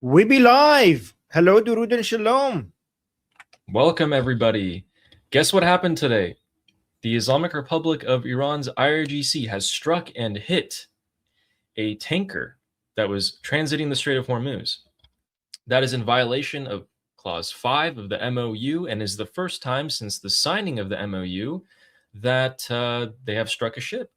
We be live. Hello, Durud and Shalom. Welcome, everybody. Guess what happened today? The Islamic Republic of Iran's IRGC has struck and hit a tanker that was transiting the Strait of Hormuz. That is in violation of Clause 5 of the MOU and is the first time since the signing of the MOU that they have struck a ship.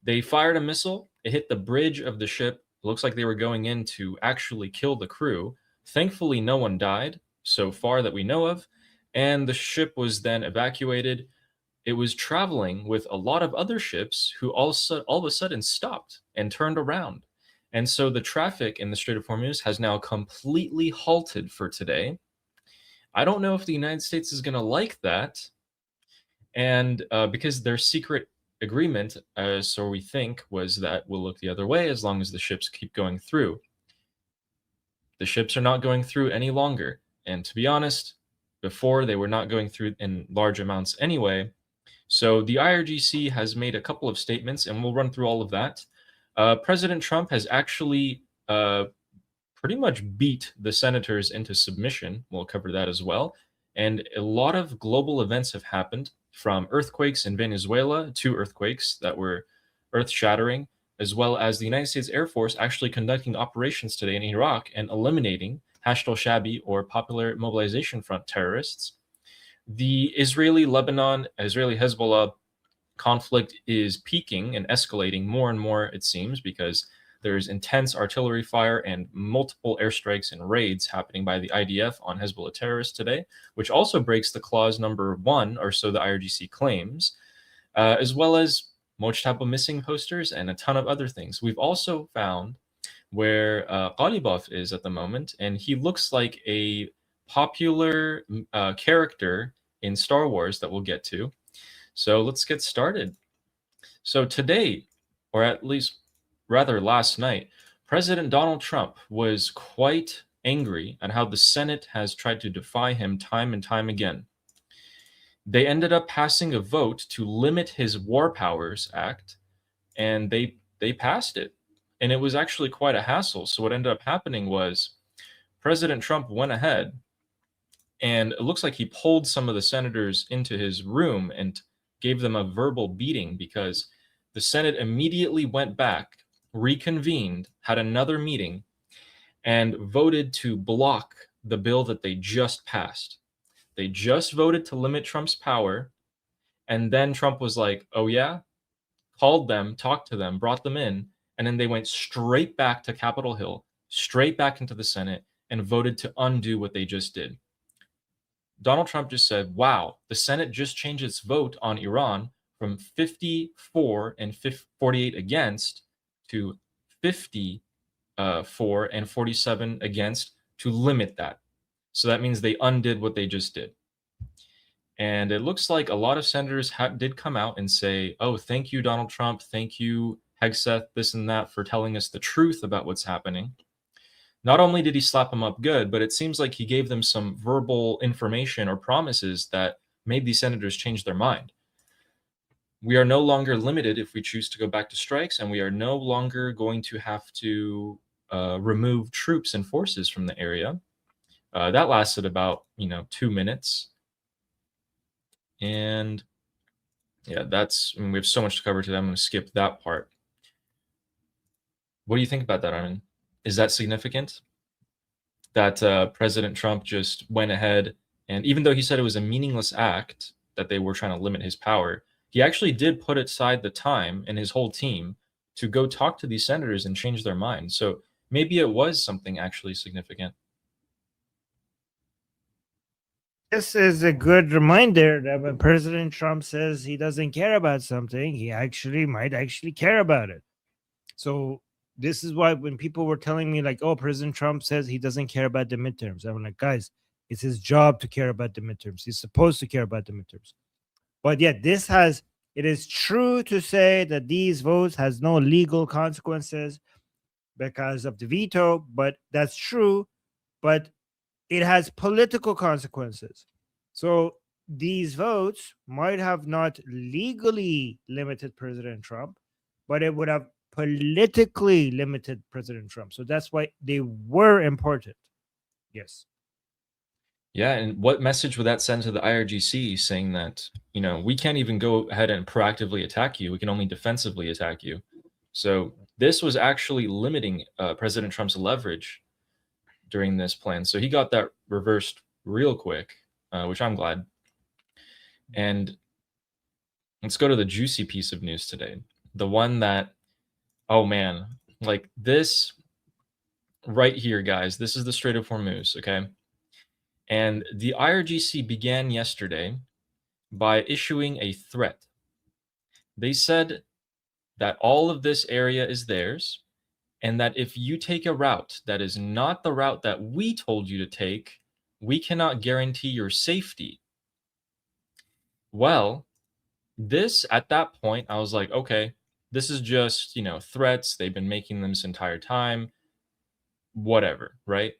They fired a missile. It hit the bridge of the ship. It looks like they were going in to actually kill the crew. Thankfully, no one died so far that we know of, and the ship was then evacuated. It was traveling with a lot of other ships who also all of a sudden stopped and turned around. And so the traffic in the Strait of Hormuz has now completely halted for today. I don't know if the United States is going to like that, and because their secret agreement, so we think, was that we'll look the other way as long as the ships keep going through. The ships are not going through any longer, and to be honest, before they were not going through in large amounts anyway. So the IRGC has made a couple of statements, and we'll run through all of that. President Trump has actually pretty much beat the senators into submission. We'll cover that as well. And a lot of global events have happened, from earthquakes in Venezuela to earthquakes that were earth-shattering, as well as the United States Air Force actually conducting operations today in Iraq and eliminating Hashd al-Shabi, or Popular Mobilization Front terrorists. The Israeli-Lebanon, Israeli-Hezbollah conflict is peaking and escalating more and more, it seems, because there's intense artillery fire and multiple airstrikes and raids happening by the IDF on Hezbollah terrorists today, which also breaks the clause number 1, or so the IRGC claims, as well as Mojtaba missing posters and a ton of other things. We've also found where Ghalibaf is at the moment, and he looks like a popular character in Star Wars that we'll get to. So let's get started. So today, or at least rather last night, President Donald Trump was quite angry at how the Senate has tried to defy him time and time again. They ended up passing a vote to limit his War Powers Act, and they passed it. And it was actually quite a hassle. So what ended up happening was President Trump went ahead, and it looks like he pulled some of the senators into his room and gave them a verbal beating, because the Senate immediately went back, reconvened, had another meeting, and voted to block the bill that they just passed. They just voted to limit Trump's power, and then Trump was like, oh yeah, called them, talked to them, brought them in, and then they went straight back to Capitol Hill, straight back into the Senate, and voted to undo what they just did. Donald Trump just said, wow, the Senate just changed its vote on Iran from 54 and 48 against to 54 and 47 against to limit that. So that means they undid what they just did. And it looks like a lot of senators did come out and say, oh, thank you, Donald Trump. Thank you, Hegseth, this and that, for telling us the truth about what's happening. Not only did he slap them up good, but it seems like he gave them some verbal information or promises that made these senators change their mind. We are no longer limited if we choose to go back to strikes, and we are no longer going to have to remove troops and forces from the area. That lasted about 2 minutes. And yeah, we have so much to cover today. I'm going to skip that part. What do you think about that, Armin? Is that significant? That President Trump just went ahead, and even though he said it was a meaningless act, that they were trying to limit his power, he actually did put aside the time and his whole team to go talk to these senators and change their mind. So maybe it was something actually significant. This is a good reminder that when President Trump says he doesn't care about something, he might actually care about it. So this is why when people were telling me like, oh, President Trump says he doesn't care about the midterms, I'm like, guys, it's his job to care about the midterms. He's supposed to care about the midterms. But yet it is true to say that these votes has no legal consequences because of the veto, but that's true. But it has political consequences. So these votes might have not legally limited President Trump, but it would have politically limited President Trump. So that's why they were important. Yes. Yeah, and what message would that send to the IRGC saying that, we can't even go ahead and proactively attack you. We can only defensively attack you. So this was actually limiting President Trump's leverage during this plan. So he got that reversed real quick, which I'm glad. And let's go to the juicy piece of news today. The one that, oh man, like this right here, guys, this is the Strait of Hormuz, okay? And the IRGC began yesterday by issuing a threat. They said that all of this area is theirs, and that if you take a route that is not the route that we told you to take, we cannot guarantee your safety. Well, this, at that point, I was like, okay, this is just, threats. They've been making them this entire time. Whatever, right?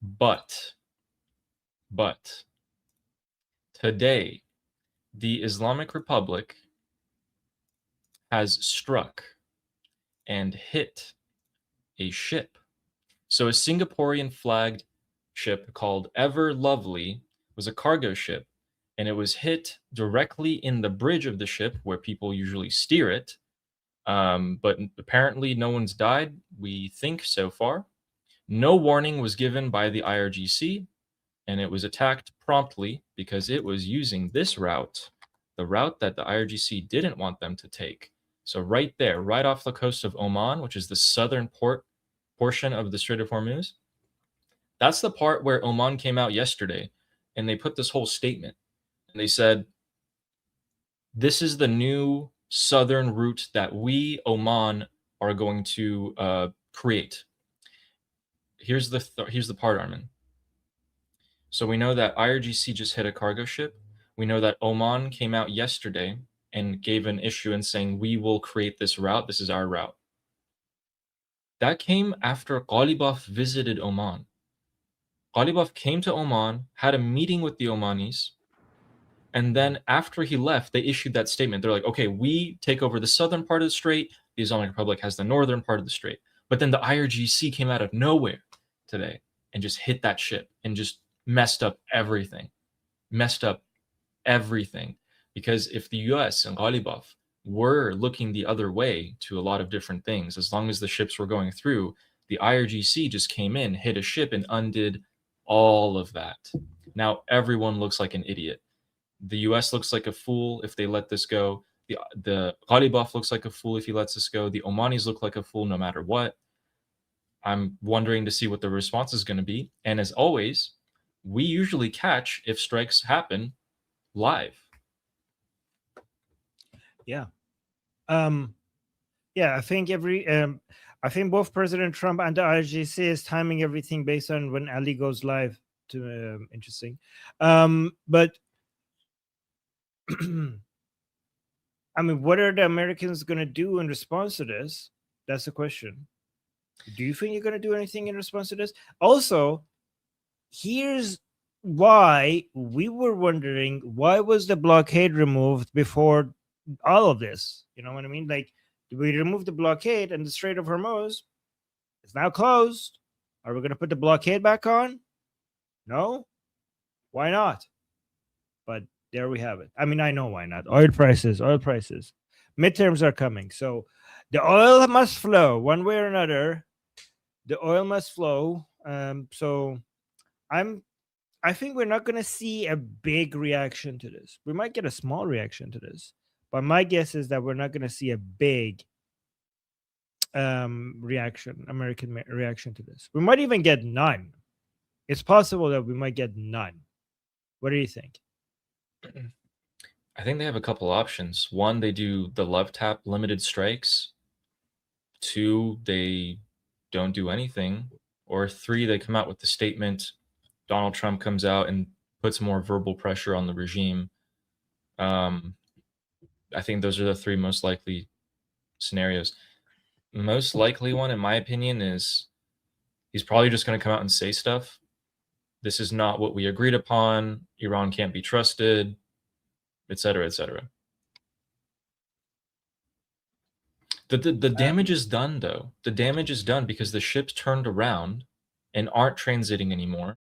But today, the Islamic Republic has struck and hit a ship. So a Singaporean-flagged ship called Ever Lovely was a cargo ship, and it was hit directly in the bridge of the ship where people usually steer it. But apparently no one's died, we think, so far. No warning was given by the IRGC, and it was attacked promptly because it was using this route, the route that the IRGC didn't want them to take. So right there, right off the coast of Oman, which is the southern portion of the Strait of Hormuz, that's the part where Oman came out yesterday, and they put this whole statement. And they said, this is the new southern route that we, Oman, are going to create. Here's the part, Armin. So we know that IRGC just hit a cargo ship. We know that Oman came out yesterday and gave an issuance saying, we will create this route. This is our route. That came after Ghalibaf visited Oman. Ghalibaf came to Oman, had a meeting with the Omanis, and then after he left, they issued that statement. They're like, okay, we take over the southern part of the strait. The Islamic Republic has the northern part of the strait. But then the IRGC came out of nowhere today and just hit that ship and just messed up everything. Because if the US and Ghalibaf were looking the other way to a lot of different things, as long as the ships were going through, the IRGC just came in, hit a ship, and undid all of that. Now everyone looks like an idiot. The US looks like a fool if they let this go. The Ghalibaf looks like a fool if he lets this go. The Omanis look like a fool no matter what. I'm wondering to see what the response is going to be. And as always, we usually catch, if strikes happen, live. Yeah. Yeah, I think I think both President Trump and the IRGC is timing everything based on when Ali goes live. To interesting. But I mean, what are the Americans going to do in response to this? That's the question. Do you think you're going to do anything in response to this? Also, here's why we were wondering, why was the blockade removed before all of this? You know what I mean? Like, we removed the blockade and the Strait of Hormuz is now closed. Are we going to put the blockade back on? No. Why not? But there we have it. I mean, I know why not. Oil prices. Midterms are coming. So the oil must flow one way or another. The oil must flow. So I think we're not going to see a big reaction to this. We might get a small reaction to this, but my guess is that we're not going to see a big American reaction to this. We might even get none. It's possible that we might get none. What do you think? I think they have a couple options. One, they do the love tap limited strikes. Two, they don't do anything. Or three, they come out with the statement. Donald Trump comes out and puts more verbal pressure on the regime. I think those are the three most likely scenarios. Most likely one, in my opinion, is he's probably just going to come out and say stuff. This is not what we agreed upon. Iran can't be trusted, etc., etc. The damage is done, though. The damage is done because the ships turned around and aren't transiting anymore.